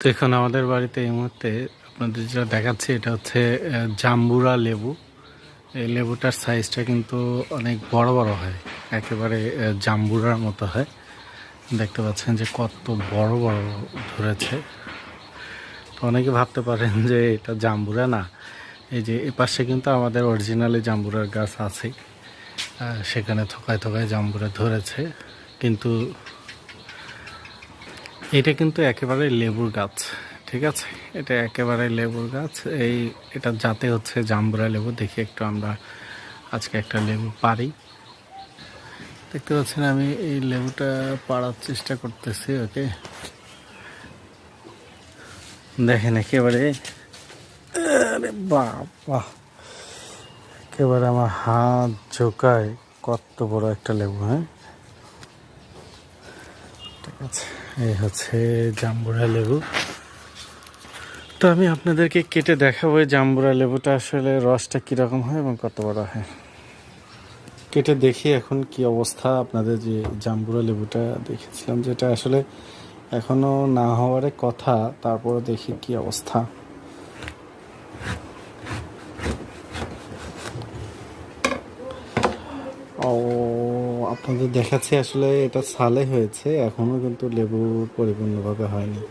তো এখন আমাদের বাড়িতে এই মুহূর্তে আপনাদের যেটা দেখাচ্ছি এটা হচ্ছে জাম্বুরা লেবু। এই লেবুটার সাইজটা কিন্তু অনেক বড় বড় হয়, একেবারে জাম্বুরার মতো হয়। দেখতে পাচ্ছেন যে কত বড় বড় ধরেছে। তো অনেকে ভাবতে পারেন যে এটা জাম্বুরা না, এই যে এ পাশে কিন্তু আমাদের অরিজিনালি জাম্বুরার গাছ আছে, সেখানে থোকায় থোকায় জাম্বুরা ধরেছে। কিন্তু এটা কিন্তু একেবারে লেবুর গাছ, ঠিক আছে? এটা একেবারে লেবুর গাছ। এটা জাতে হচ্ছে জাম্বুরা লেবু। দেখি একটু আমরা আজকে একটা লেবু পারি। দেখতে পাচ্ছেন আমি এই লেবুটা পাড়ার চেষ্টা করতেছি। ওকে, দেখেন একেবারে, আরে বাবা, একেবারে আমার হাত ঝোকায় কত বড় একটা লেবু। হ্যাঁ, ঠিক আছে, এই হচ্ছে জাম্বুরা লেবু। তো আমি আপনাদেরকে কেটে দেখাবো এই জাম্বুরা লেবুটা আসলে রসটা কীরকম হয় এবং কত বড় হয়। কেটে দেখি এখন কি অবস্থা। আপনাদের যে জাম্বুরা লেবুটা দেখেছিলাম, যেটা আসলে এখনো না হওয়ার কথা, তারপরে দেখি কি অবস্থা। ও, আপনাদের দেখাচ্ছে আসলে এটা ছালে হয়েছে, এখনো কিন্তু লেবু পরিপূর্ণভাবে হয়নি।